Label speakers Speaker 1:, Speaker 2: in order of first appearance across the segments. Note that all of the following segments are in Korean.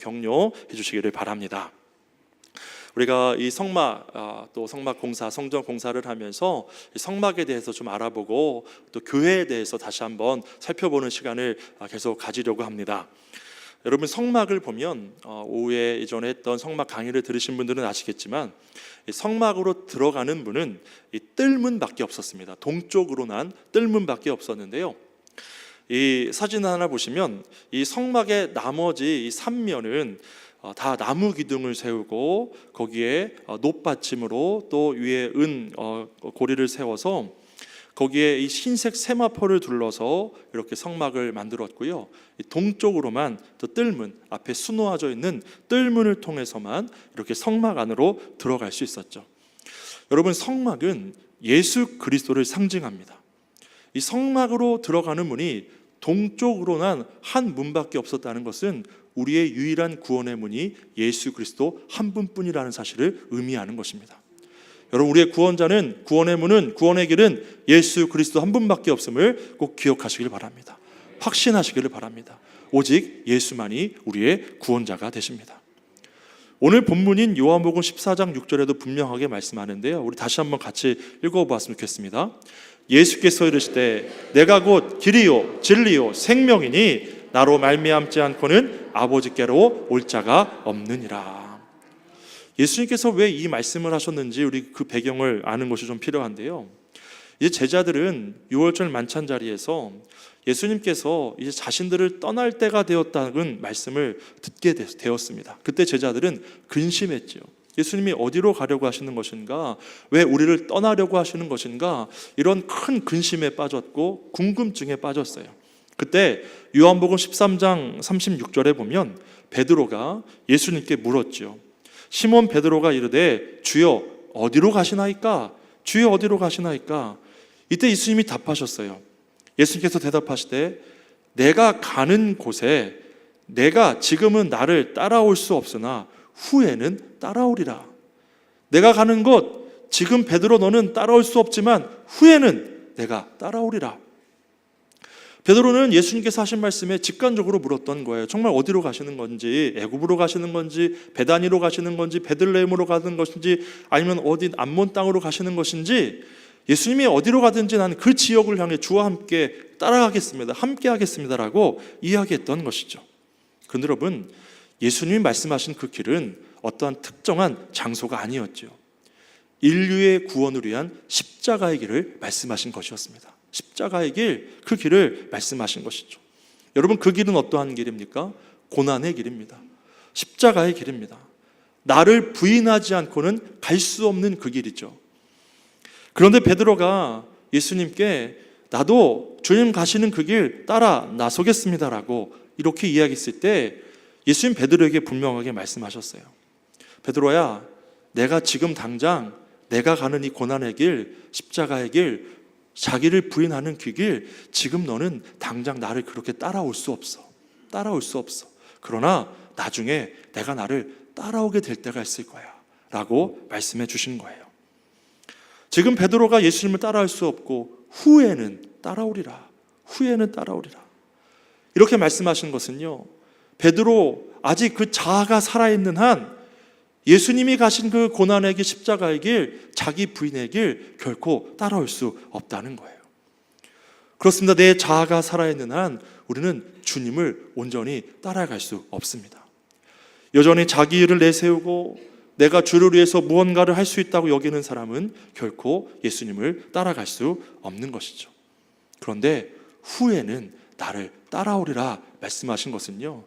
Speaker 1: 격려해 주시기를 바랍니다. 우리가 이 성막, 또 성막 공사, 성전 공사를 하면서 성막에 대해서 좀 알아보고 또 교회에 대해서 다시 한번 살펴보는 시간을 계속 가지려고 합니다. 여러분, 성막을 보면 오후에 이전에 했던 성막 강의를 들으신 분들은 아시겠지만 이 성막으로 들어가는 문은 이 뜰문밖에 없었습니다. 동쪽으로 난 뜰문밖에 없었는데요, 이 사진 하나 보시면 이 성막의 나머지 이 3면은 다 나무 기둥을 세우고 거기에 놋받침으로 또 위에 은 고리를 세워서 거기에 이 흰색 세마포를 둘러서 이렇게 성막을 만들었고요, 동쪽으로만 또 뜰문, 앞에 수놓아져 있는 뜰문을 통해서만 이렇게 성막 안으로 들어갈 수 있었죠. 여러분, 성막은 예수 그리스도를 상징합니다. 이 성막으로 들어가는 문이 동쪽으로 난 한 문밖에 없었다는 것은 우리의 유일한 구원의 문이 예수 그리스도 한 분뿐이라는 사실을 의미하는 것입니다. 여러분, 우리의 구원자는, 구원의 문은, 구원의 길은 예수 그리스도 한 분밖에 없음을 꼭 기억하시길 바랍니다. 확신하시기를 바랍니다. 오직 예수만이 우리의 구원자가 되십니다. 오늘 본문인 요한복음 14장 6절에도 분명하게 말씀하는데요, 우리 다시 한번 같이 읽어보았으면 좋겠습니다. 예수께서 이르시되 내가 곧 길이요 진리요 생명이니 나로 말미암지 않고는 아버지께로 올 자가 없느니라. 예수님께서 왜 이 말씀을 하셨는지 우리 그 배경을 아는 것이 좀 필요한데요, 이제 제자들은 6월절 만찬 자리에서 예수님께서 이제 자신들을 떠날 때가 되었다는 말씀을 듣게 되었습니다. 그때 제자들은 근심했죠. 예수님이 어디로 가려고 하시는 것인가, 왜 우리를 떠나려고 하시는 것인가, 이런 큰 근심에 빠졌고 궁금증에 빠졌어요. 그때 요한복음 13장 36절에 보면 베드로가 예수님께 물었죠. 시몬 베드로가 이르되 주여 어디로 가시나이까? 주여 어디로 가시나이까? 이때 예수님이 답하셨어요. 예수님께서 대답하시되 내가 가는 곳에 내가 지금은 나를 따라올 수 없으나 후에는 따라오리라. 내가 가는 곳, 지금 베드로 너는 따라올 수 없지만 후에는 내가 따라오리라. 베드로는 예수님께서 하신 말씀에 직관적으로 물었던 거예요. 정말 어디로 가시는 건지, 애굽으로 가시는 건지, 베다니로 가시는 건지, 베들레헴으로 가는 것인지, 아니면 어디 암몬 땅으로 가시는 것인지, 예수님이 어디로 가든지 나는 그 지역을 향해 주와 함께 따라가겠습니다, 함께 하겠습니다라고 이야기했던 것이죠. 그런데 여러분, 예수님이 말씀하신 그 길은 어떠한 특정한 장소가 아니었죠. 인류의 구원을 위한 십자가의 길을 말씀하신 것이었습니다. 십자가의 길, 그 길을 말씀하신 것이죠. 여러분, 그 길은 어떠한 길입니까? 고난의 길입니다. 십자가의 길입니다. 나를 부인하지 않고는 갈 수 없는 그 길이죠. 그런데 베드로가 예수님께 나도 주님 가시는 그 길 따라 나서겠습니다라고 이렇게 이야기했을 때 예수님 베드로에게 분명하게 말씀하셨어요. 베드로야, 내가 지금 당장 내가 가는 이 고난의 길, 십자가의 길, 자기를 부인하는 그 길, 지금 너는 당장 나를 그렇게 따라올 수 없어. 따라올 수 없어. 그러나 나중에 내가 나를 따라오게 될 때가 있을 거야 라고 말씀해 주신 거예요. 지금 베드로가 예수님을 따라할 수 없고 후에는 따라오리라. 후에는 따라오리라. 이렇게 말씀하신 것은요, 베드로 아직 그 자아가 살아있는 한 예수님이 가신 그 고난의 길, 십자가의 길, 자기 부인의 길 결코 따라올 수 없다는 거예요. 그렇습니다. 내 자아가 살아있는 한 우리는 주님을 온전히 따라갈 수 없습니다. 여전히 자기 일을 내세우고 내가 주를 위해서 무언가를 할 수 있다고 여기는 사람은 결코 예수님을 따라갈 수 없는 것이죠. 그런데 후에는 나를 따라오리라 말씀하신 것은요,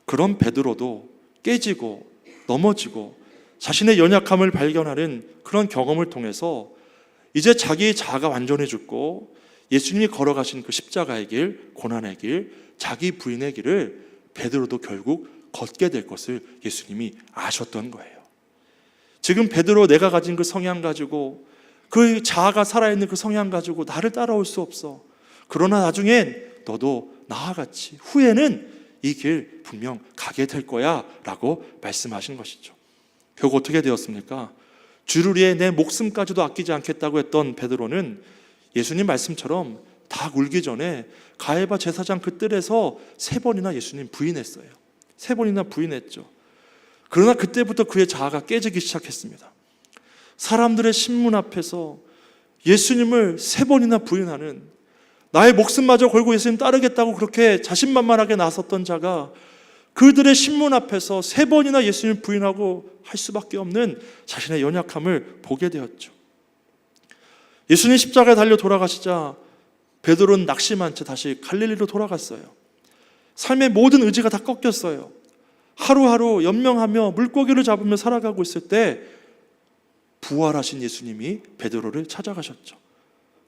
Speaker 1: 그런 베드로도 깨지고 넘어지고 자신의 연약함을 발견하는 그런 경험을 통해서 이제 자기의 자아가 완전히 죽고 예수님이 걸어가신 그 십자가의 길, 고난의 길, 자기 부인의 길을 베드로도 결국 걷게 될 것을 예수님이 아셨던 거예요. 지금 베드로, 내가 가진 그 성향 가지고, 그 자아가 살아있는 그 성향 가지고 나를 따라올 수 없어. 그러나 나중엔 너도 나와 같이 후에는 이 길 분명 가게 될 거야 라고 말씀하신 것이죠. 결국 어떻게 되었습니까? 주를 위해 내 목숨까지도 아끼지 않겠다고 했던 베드로는 예수님 말씀처럼 다 울기 전에 가야바 제사장 그 뜰에서 3번이나 예수님 부인했어요. 3번이나 부인했죠. 그러나 그때부터 그의 자아가 깨지기 시작했습니다. 사람들의 신문 앞에서 예수님을 3번이나 부인하는, 나의 목숨마저 걸고 예수님 따르겠다고 그렇게 자신만만하게 나섰던 자가 그들의 신문 앞에서 3번이나 예수님을 부인하고 할 수밖에 없는 자신의 연약함을 보게 되었죠. 예수님 십자가에 달려 돌아가시자 베드로는 낙심한 채 다시 갈릴리로 돌아갔어요. 삶의 모든 의지가 다 꺾였어요. 하루하루 연명하며 물고기를 잡으며 살아가고 있을 때 부활하신 예수님이 베드로를 찾아가셨죠.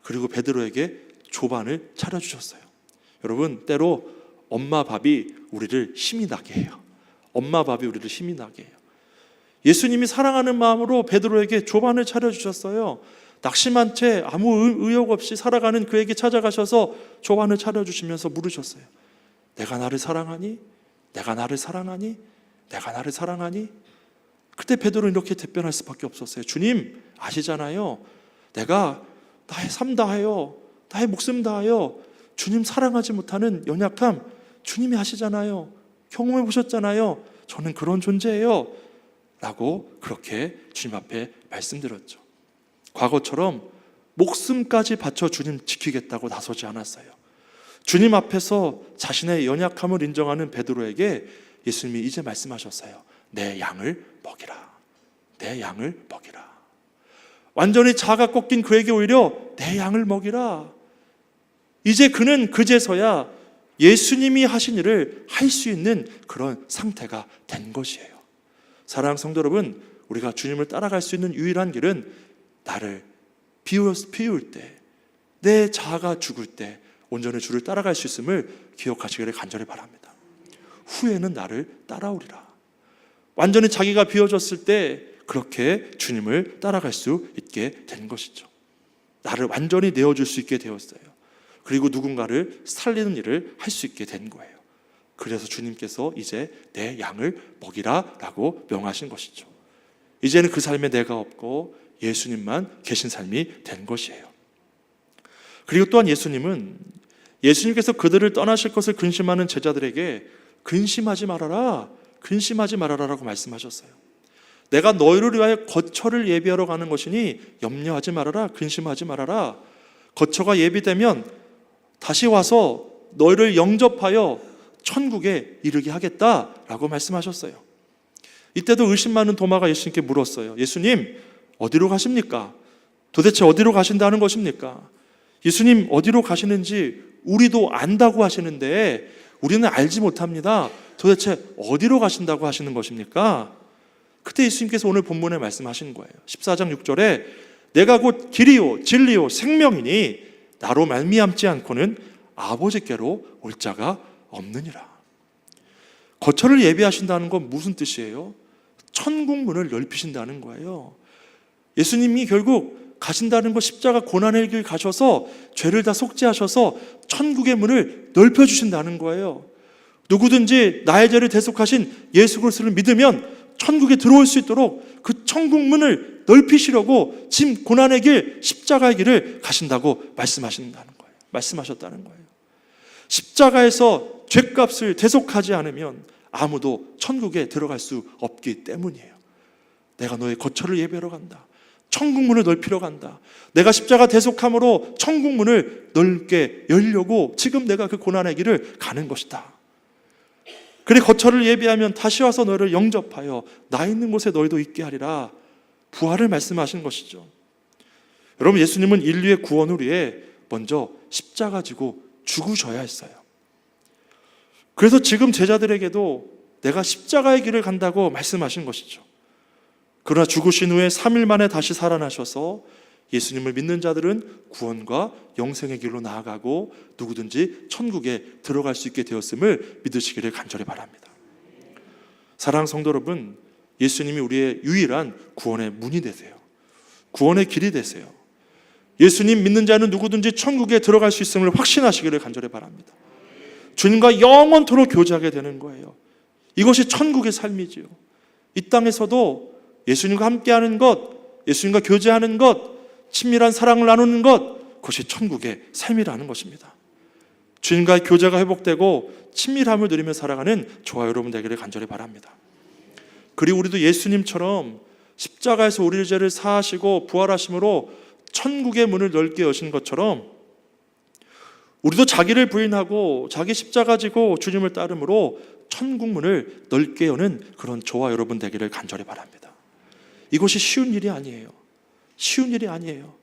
Speaker 1: 그리고 베드로에게 조반을 차려주셨어요. 여러분, 때로 엄마 밥이 우리를 힘이 나게 해요. 엄마 밥이 우리를 힘이 나게 해요. 예수님이 사랑하는 마음으로 베드로에게 조반을 차려주셨어요. 낙심한 채 아무 의욕 없이 살아가는 그에게 찾아가셔서 조반을 차려주시면서 물으셨어요. 내가 나를 사랑하니? 내가 나를 사랑하니? 내가 나를 사랑하니? 그때 베드로는 이렇게 대변할 수밖에 없었어요. 주님 아시잖아요. 내가 나의 삶 다하여, 나의 목숨 다하여 주님 사랑하지 못하는 연약함 주님이 아시잖아요. 경험해 보셨잖아요. 저는 그런 존재예요. 라고 그렇게 주님 앞에 말씀드렸죠. 과거처럼 목숨까지 바쳐 주님 지키겠다고 나서지 않았어요. 주님 앞에서 자신의 연약함을 인정하는 베드로에게 예수님이 이제 말씀하셨어요. 내 양을 먹이라. 내 양을 먹이라. 완전히 자아가 꺾인 그에게 오히려 내 양을 먹이라. 이제 그는 그제서야 예수님이 하신 일을 할 수 있는 그런 상태가 된 것이에요. 사랑하는 성도 여러분, 우리가 주님을 따라갈 수 있는 유일한 길은 나를 비울 때, 내 자아가 죽을 때 온전히 주를 따라갈 수 있음을 기억하시기를 간절히 바랍니다. 후에는 나를 따라오리라. 완전히 자기가 비워졌을 때 그렇게 주님을 따라갈 수 있게 된 것이죠. 나를 완전히 내어줄 수 있게 되었어요. 그리고 누군가를 살리는 일을 할 수 있게 된 거예요. 그래서 주님께서 이제 내 양을 먹이라 라고 명하신 것이죠. 이제는 그 삶에 내가 없고 예수님만 계신 삶이 된 것이에요. 그리고 또한 예수님께서 그들을 떠나실 것을 근심하는 제자들에게 근심하지 말아라, 근심하지 말아라 라고 말씀하셨어요. 내가 너희를 위하여 거처를 예비하러 가는 것이니 염려하지 말아라, 근심하지 말아라. 거처가 예비되면 다시 와서 너희를 영접하여 천국에 이르게 하겠다라고 말씀하셨어요. 이때도 의심 많은 도마가 예수님께 물었어요. 예수님, 어디로 가십니까? 도대체 어디로 가신다는 것입니까? 예수님 어디로 가시는지 우리도 안다고 하시는데 우리는 알지 못합니다. 도대체 어디로 가신다고 하시는 것입니까? 그때 예수님께서 오늘 본문에 말씀하신 거예요. 14장 6절에 내가 곧 길이요 진리요 생명이니 나로 말미암지 않고는 아버지께로 올 자가 없느니라. 거처를 예비하신다는 건 무슨 뜻이에요? 천국문을 넓히신다는 거예요. 예수님이 결국 가신다는 것, 십자가 고난의 길 가셔서 죄를 다 속죄하셔서 천국의 문을 넓혀주신다는 거예요. 누구든지 나의 죄를 대속하신 예수 그리스도를 믿으면 천국에 들어올 수 있도록 그 천국문을 넓히시려고 지금 고난의 길, 십자가의 길을 가신다고 말씀하셨다는 거예요. 십자가에서 죄값을 대속하지 않으면 아무도 천국에 들어갈 수 없기 때문이에요. 내가 너의 거처를 예배하러 간다. 천국문을 넓히러 간다. 내가 십자가 대속함으로 천국문을 넓게 열려고 지금 내가 그 고난의 길을 가는 것이다. 그래 거처를 예비하면 다시 와서 너를 영접하여 나 있는 곳에 너희도 있게 하리라. 부활을 말씀하신 것이죠. 여러분, 예수님은 인류의 구원을 위해 먼저 십자가 지고 죽으셔야 했어요. 그래서 지금 제자들에게도 내가 십자가의 길을 간다고 말씀하신 것이죠. 그러나 죽으신 후에 3일 만에 다시 살아나셔서 예수님을 믿는 자들은 구원과 영생의 길로 나아가고 누구든지 천국에 들어갈 수 있게 되었음을 믿으시기를 간절히 바랍니다. 사랑하는 성도 여러분, 예수님이 우리의 유일한 구원의 문이 되세요. 구원의 길이 되세요. 예수님 믿는 자는 누구든지 천국에 들어갈 수 있음을 확신하시기를 간절히 바랍니다. 주님과 영원토록 교제하게 되는 거예요. 이것이 천국의 삶이지요. 이 땅에서도 예수님과 함께하는 것, 예수님과 교제하는 것, 친밀한 사랑을 나누는 것, 그것이 천국의 삶이라는 것입니다. 주님과의 교제가 회복되고 친밀함을 누리며 살아가는 저와 여러분 되기를 간절히 바랍니다. 그리고 우리도 예수님처럼 십자가에서 우리의 죄를 사하시고 부활하심으로 천국의 문을 넓게 여신 것처럼 우리도 자기를 부인하고 자기 십자가 지고 주님을 따름으로 천국 문을 넓게 여는 그런 저와 여러분 되기를 간절히 바랍니다. 이것이 쉬운 일이 아니에요. 쉬운 일이 아니에요.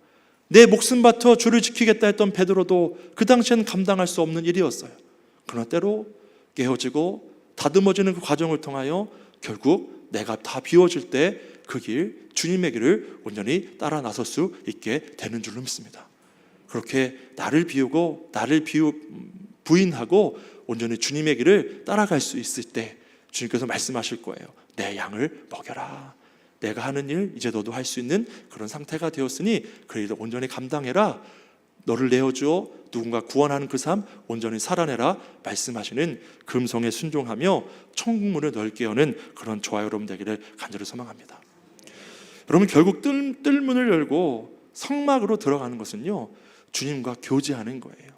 Speaker 1: 내 목숨 바쳐 주를 지키겠다 했던 베드로도 그 당시엔 감당할 수 없는 일이었어요. 그러나 때로 깨어지고 다듬어지는 그 과정을 통하여 결국 내가 다 비워질 때 그 길, 주님의 길을 온전히 따라 나설 수 있게 되는 줄로 믿습니다. 그렇게 나를 비우고 나를 부인하고 온전히 주님의 길을 따라갈 수 있을 때 주님께서 말씀하실 거예요. 내 양을 먹여라. 내가 하는 일 이제 너도 할 수 있는 그런 상태가 되었으니 그 일을 온전히 감당해라. 너를 내어주어 누군가 구원하는 그 삶 온전히 살아내라 말씀하시는 그 음성에 순종하며 천국문을 넓게 여는 그런 저와 여러분 되기를 간절히 소망합니다. 여러분 결국 뜰문을 열고 성막으로 들어가는 것은요 주님과 교제하는 거예요.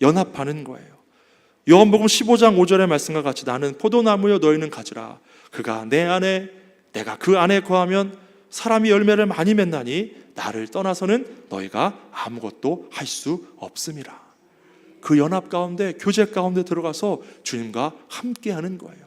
Speaker 1: 연합하는 거예요. 요한복음 15장 5절의 말씀과 같이 나는 포도나무여 너희는 가지라. 그가 내 안에 내가 그 안에 거하면 사람이 열매를 많이 맺나니 나를 떠나서는 너희가 아무것도 할 수 없음이라. 그 연합 가운데 교제 가운데 들어가서 주님과 함께하는 거예요.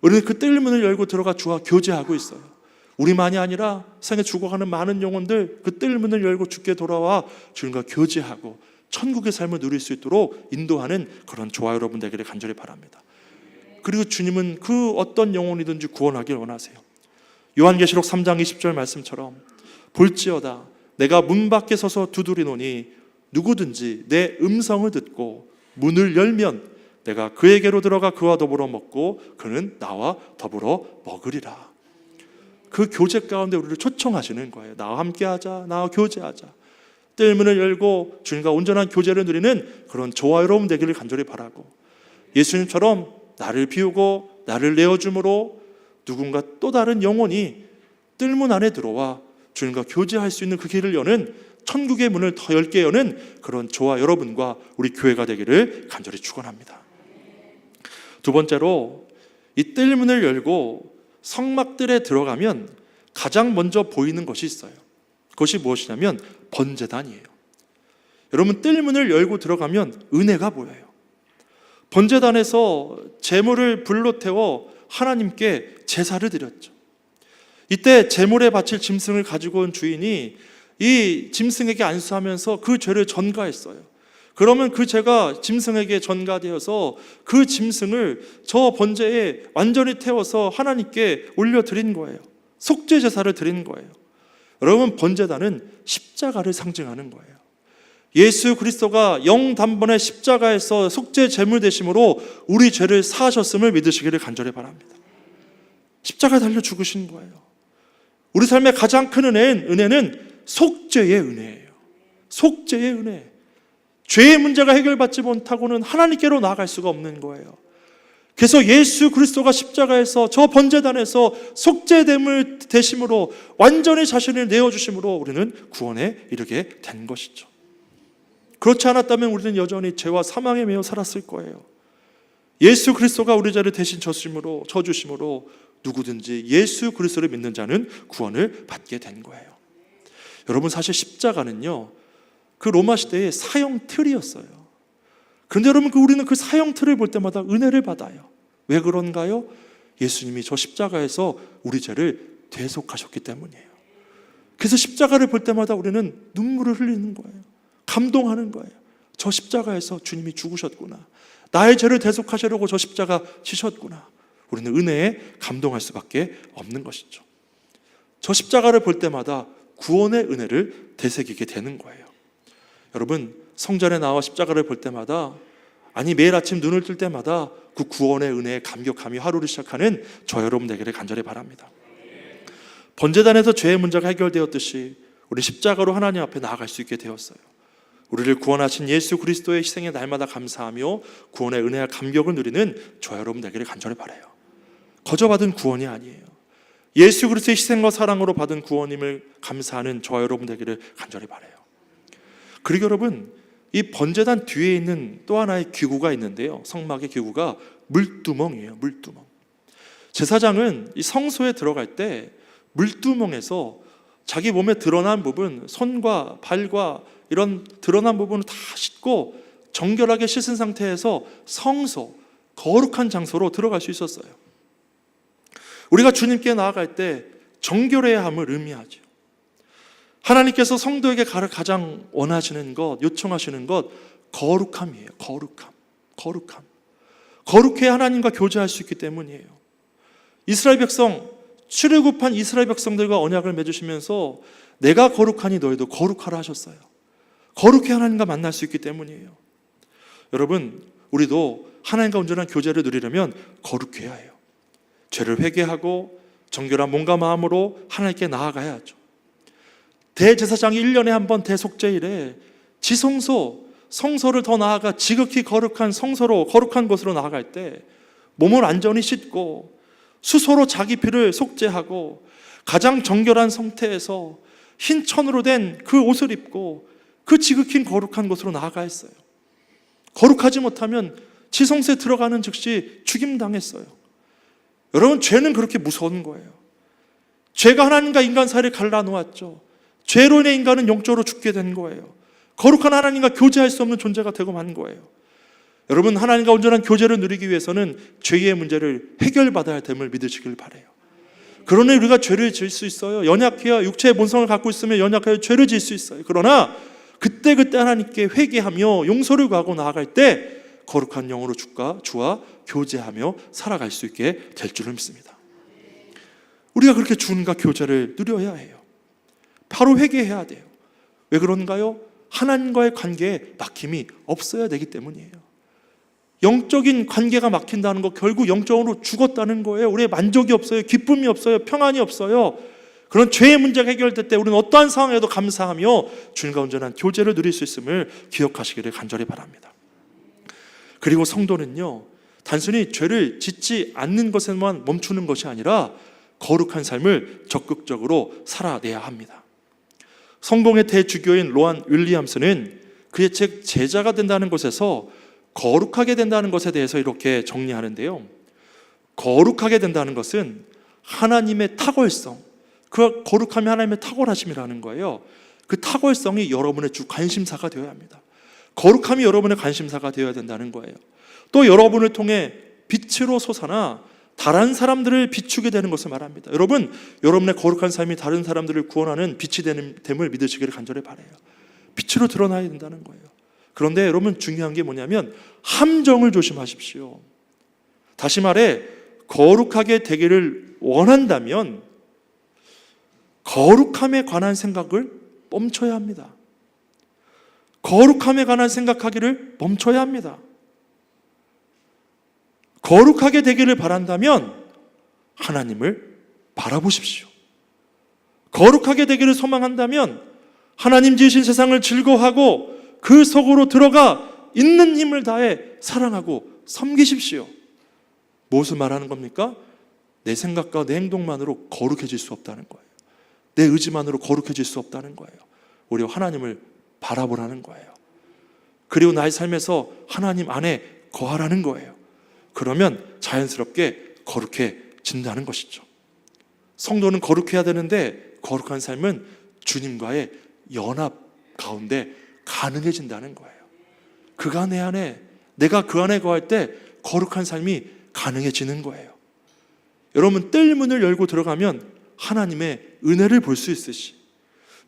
Speaker 1: 우리는 그 뜰문을 열고 들어가 주와 교제하고 있어요. 우리만이 아니라 세상에 죽어가는 많은 영혼들 그 뜰문을 열고 주께 돌아와 주님과 교제하고 천국의 삶을 누릴 수 있도록 인도하는 그런 저와 여러분 되기를 간절히 바랍니다. 그리고 주님은 그 어떤 영혼이든지 구원하길 원하세요. 요한계시록 3장 20절 말씀처럼 볼지어다 내가 문 밖에 서서 두드리노니 누구든지 내 음성을 듣고 문을 열면 내가 그에게로 들어가 그와 더불어 먹고 그는 나와 더불어 먹으리라. 그 교제 가운데 우리를 초청하시는 거예요. 나와 함께하자, 나와 교제하자. 뜰문을 열고 주님과 온전한 교제를 누리는 그런 저와 여러분 되기를 간절히 바라고 예수님처럼 나를 비우고 나를 내어줌으로 누군가 또 다른 영혼이 뜰문 안에 들어와 주님과 교제할 수 있는 그 길을 여는 천국의 문을 더 넓게 여는 그런 저와 여러분과 우리 교회가 되기를 간절히 축원합니다. 두 번째로 이 뜰문을 열고 성막들에 들어가면 가장 먼저 보이는 것이 있어요. 그것이 무엇이냐면 번제단이에요. 여러분 뜰문을 열고 들어가면 은혜가 보여요. 번제단에서 제물을 불로 태워 하나님께 제사를 드렸죠. 이때 제물에 바칠 짐승을 가지고 온 주인이 이 짐승에게 안수하면서 그 죄를 전가했어요. 그러면 그 죄가 짐승에게 전가되어서 그 짐승을 저 번제에 완전히 태워서 하나님께 올려드린 거예요. 속죄 제사를 드린 거예요. 여러분 번제단은 십자가를 상징하는 거예요. 예수 그리스도가 영단번에 십자가에서 속죄 제물 되심으로 우리 죄를 사하셨음을 믿으시기를 간절히 바랍니다. 십자가에 달려 죽으신 거예요. 우리 삶의 가장 큰 은혜는 속죄의 은혜예요. 속죄의 은혜. 죄의 문제가 해결받지 못하고는 하나님께로 나아갈 수가 없는 거예요. 그래서 예수 그리스도가 십자가에서 저 번제단에서 속죄됨을 되심으로 완전히 자신을 내어주심으로 우리는 구원에 이르게 된 것이죠. 그렇지 않았다면 우리는 여전히 죄와 사망에 매여 살았을 거예요. 예수 그리스도가 우리 죄를 대신 져주심으로 누구든지 예수 그리스도를 믿는 자는 구원을 받게 된 거예요. 여러분 사실 십자가는요 그 로마 시대의 사형 틀이었어요. 그런데 여러분 우리는 그 사형 틀을 볼 때마다 은혜를 받아요. 왜 그런가요? 예수님이 저 십자가에서 우리 죄를 대속하셨기 때문이에요. 그래서 십자가를 볼 때마다 우리는 눈물을 흘리는 거예요. 감동하는 거예요. 저 십자가에서 주님이 죽으셨구나. 나의 죄를 대속하시려고 저 십자가 지셨구나. 우리는 은혜에 감동할 수밖에 없는 것이죠. 저 십자가를 볼 때마다 구원의 은혜를 되새기게 되는 거예요. 여러분 성전에 나와 십자가를 볼 때마다 매일 아침 눈을 뜰 때마다 그 구원의 은혜에 감격하며 하루를 시작하는 저 여러분 되기를 간절히 바랍니다. 번제단에서 죄의 문제가 해결되었듯이 우리 십자가로 하나님 앞에 나아갈 수 있게 되었어요. 우리를 구원하신 예수 그리스도의 희생에 날마다 감사하며 구원의 은혜와 감격을 누리는 저 여러분 되기를 간절히 바라요. 거저받은 구원이 아니에요. 예수 그리스도의 희생과 사랑으로 받은 구원임을 감사하는 저 여러분 되기를 간절히 바라요. 그리고 여러분 이 번제단 뒤에 있는 또 하나의 기구가 있는데요. 성막의 기구가 물두멍이에요. 물두멍. 제사장은 이 성소에 들어갈 때 물두멍에서 자기 몸에 드러난 부분, 손과 발과 이런 드러난 부분을 다 씻고 정결하게 씻은 상태에서 성소, 거룩한 장소로 들어갈 수 있었어요. 우리가 주님께 나아갈 때 정결해야 함을 의미하죠. 하나님께서 성도에게 가장 원하시는 것, 요청하시는 것, 거룩함이에요. 거룩함. 거룩해야 하나님과 교제할 수 있기 때문이에요. 이스라엘 백성, 출애굽한 이스라엘 백성들과 언약을 맺으시면서 내가 거룩하니 너희도 거룩하라 하셨어요. 거룩해야 하나님과 만날 수 있기 때문이에요. 여러분, 우리도 하나님과 온전한 교제를 누리려면 거룩해야 해요. 죄를 회개하고 정결한 몸과 마음으로 하나님께 나아가야 하죠. 대제사장이 1년에 한 번 대속죄일에 지성소, 성소를 더 나아가 지극히 거룩한 성소로, 거룩한 곳으로 나아갈 때 몸을 완전히 씻고 수소로 자기 피를 속죄하고 가장 정결한 상태에서 흰 천으로 된 그 옷을 입고 그 지극히 거룩한 곳으로 나아가 했어요. 거룩하지 못하면 지성소에 들어가는 즉시 죽임당했어요. 여러분, 죄는 그렇게 무서운 거예요. 죄가 하나님과 인간 사이를 갈라놓았죠. 죄로 인해 인간은 영적으로 죽게 된 거예요. 거룩한 하나님과 교제할 수 없는 존재가 되고 만 거예요. 여러분, 하나님과 온전한 교제를 누리기 위해서는 죄의 문제를 해결받아야 됨을 믿으시길 바라요. 그러니 우리가 죄를 지을 수 있어요. 연약해야, 육체의 본성을 갖고 있으면 연약하여 죄를 지을 수 있어요. 그러나 그때그때 하나님께 회개하며 용서를 구하고 나아갈 때 거룩한 영으로 주와 교제하며 살아갈 수 있게 될 줄을 믿습니다. 우리가 그렇게 주님과 교제를 누려야 해요. 바로 회개해야 돼요. 왜 그런가요? 하나님과의 관계에 막힘이 없어야 되기 때문이에요. 영적인 관계가 막힌다는 거 결국 영적으로 죽었다는 거예요. 우리의 만족이 없어요. 기쁨이 없어요. 평안이 없어요. 그런 죄의 문제가 해결될 때 우리는 어떠한 상황에도 감사하며 주님과 온전한 교제를 누릴 수 있음을 기억하시기를 간절히 바랍니다. 그리고 성도는요, 단순히 죄를 짓지 않는 것에만 멈추는 것이 아니라 거룩한 삶을 적극적으로 살아내야 합니다. 성공의 대주교인 로안 윌리엄스는 그의 책 제자가 된다는 것에서 거룩하게 된다는 것에 대해서 이렇게 정리하는데요. 거룩하게 된다는 것은 하나님의 탁월성, 그 거룩함이 하나님의 탁월하심이라는 거예요. 그 탁월성이 여러분의 주 관심사가 되어야 합니다. 거룩함이 여러분의 관심사가 되어야 된다는 거예요. 또 여러분을 통해 빛으로 솟아나 다른 사람들을 비추게 되는 것을 말합니다. 여러분, 여러분의 거룩한 삶이 다른 사람들을 구원하는 빛이 됨을 믿으시기를 간절히 바라요. 빛으로 드러나야 된다는 거예요. 그런데 여러분, 중요한 게 뭐냐면 함정을 조심하십시오. 다시 말해, 거룩하게 되기를 원한다면 거룩함에 관한 생각을 멈춰야 합니다. 거룩함에 관한 생각하기를 멈춰야 합니다. 거룩하게 되기를 바란다면 하나님을 바라보십시오. 거룩하게 되기를 소망한다면 하나님 지으신 세상을 즐거워하고 그 속으로 들어가 있는 힘을 다해 사랑하고 섬기십시오. 무엇을 말하는 겁니까? 내 생각과 내 행동만으로 거룩해질 수 없다는 거예요. 내 의지만으로 거룩해질 수 없다는 거예요. 오히려 하나님을 바라보라는 거예요. 그리고 나의 삶에서 하나님 안에 거하라는 거예요. 그러면 자연스럽게 거룩해진다는 것이죠. 성도는 거룩해야 되는데 거룩한 삶은 주님과의 연합 가운데 가능해진다는 거예요. 그가 내 안에, 내가 그 안에 거할 때 거룩한 삶이 가능해지는 거예요. 여러분, 뜰문을 열고 들어가면 하나님의 은혜를 볼 수 있으시,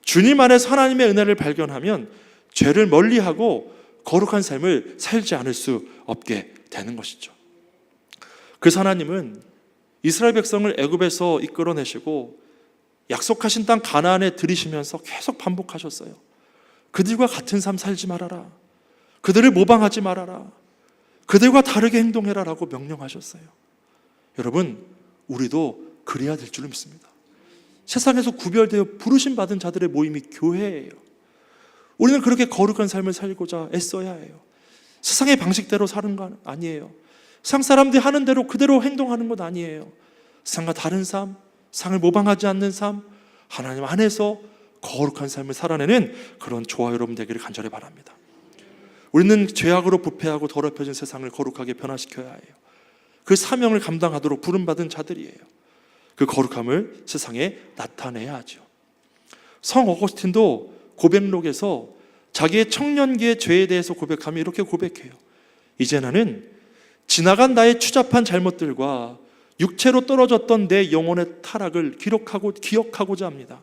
Speaker 1: 주님 안에서 하나님의 은혜를 발견하면 죄를 멀리하고 거룩한 삶을 살지 않을 수 없게 되는 것이죠. 그래서 하나님은 이스라엘 백성을 애굽에서 이끌어내시고 약속하신 땅 가나안에 들이시면서 계속 반복하셨어요. 그들과 같은 삶 살지 말아라. 그들을 모방하지 말아라. 그들과 다르게 행동해라 라고 명령하셨어요. 여러분, 우리도 그래야 될 줄 믿습니다. 세상에서 구별되어 부르심받은 자들의 모임이 교회예요. 우리는 그렇게 거룩한 삶을 살고자 애써야 해요. 세상의 방식대로 사는 건 아니에요. 세상 사람들이 하는 대로 그대로 행동하는 것 아니에요. 세상과 다른 삶, 세상을 모방하지 않는 삶, 하나님 안에서 거룩한 삶을 살아내는 그런 저와 여러분 되기를 간절히 바랍니다. 우리는 죄악으로 부패하고 더럽혀진 세상을 거룩하게 변화시켜야 해요. 그 사명을 감당하도록 부름받은 자들이에요. 그 거룩함을 세상에 나타내야 하죠. 성 어거스틴도 고백록에서 자기의 청년기의 죄에 대해서 고백하며 이렇게 고백해요. 이제 나는 지나간 나의 추잡한 잘못들과 육체로 떨어졌던 내 영혼의 타락을 기억하고자 합니다.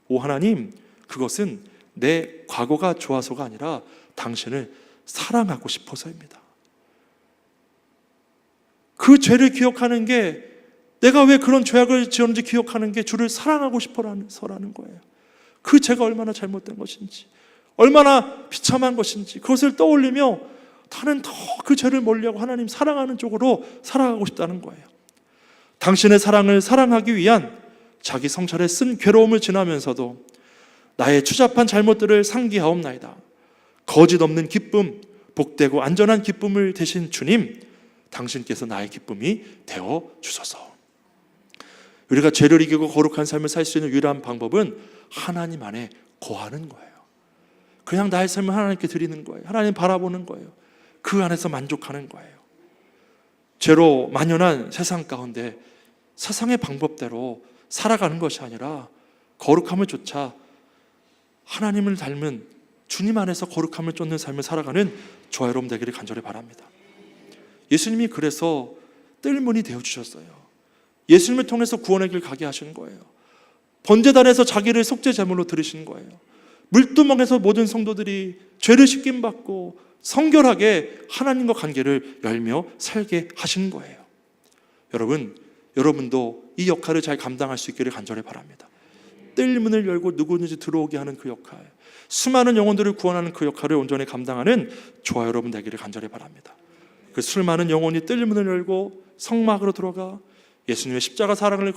Speaker 1: 오 하나님, 그것은 내 과거가 좋아서가 아니라 당신을 사랑하고 싶어서입니다. 그 죄를 기억하는 게, 내가 왜 그런 죄악을 지었는지 기억하는 게 주를 사랑하고 싶어서라는 거예요. 그 죄가 얼마나 잘못된 것인지, 얼마나 비참한 것인지 그것을 떠올리며 나는 더 그 죄를 멀리하고 하나님 사랑하는 쪽으로 살아가고 싶다는 거예요. 당신의 사랑을 사랑하기 위한 자기 성찰에 쓴 괴로움을 지나면서도 나의 추잡한 잘못들을 상기하옵나이다. 거짓 없는 기쁨, 복되고 안전한 기쁨을 대신 주님, 당신께서 나의 기쁨이 되어 주소서. 우리가 죄를 이기고 거룩한 삶을 살 수 있는 유일한 방법은 하나님 안에 거하는 거예요. 그냥 나의 삶을 하나님께 드리는 거예요. 하나님 바라보는 거예요. 그 안에서 만족하는 거예요. 죄로 만연한 세상 가운데 세상의 방법대로 살아가는 것이 아니라 거룩함을 쫓아 하나님을 닮은 주님 안에서 거룩함을 쫓는 삶을 살아가는 저와 여러분 되기를 간절히 바랍니다. 예수님이 그래서 뜰문이 되어주셨어요. 예수님을 통해서 구원의 길 가게 하시는 거예요. 번제단에서 자기를 속죄 제물로 드리신 거예요. 물두멍에서 모든 성도들이 죄를 씻김받고 성결하게 하나님과 관계를 열며 살게 하신 거예요. 여러분도 이 역할을 잘 감당할 수 있기를 간절히 바랍니다. 뜰문을 열고 누구든지 들어오게 하는 그 역할, 수많은 영혼들을 구원하는 그 역할을 온전히 감당하는 저와 여러분 되기를 간절히 바랍니다. 그 수많은 영혼이 뜰문을 열고 성막으로 들어가 예수님의 십자가 사랑을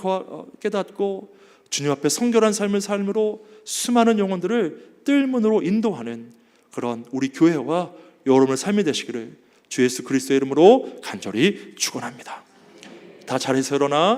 Speaker 1: 깨닫고 주님 앞에 성결한 삶을 삶으로 수많은 영혼들을 뜰문으로 인도하는 그런 우리 교회와 여러분의 삶이 되시기를 주 예수 그리스도의 이름으로 간절히 축원합니다. 다 잘해서 일어나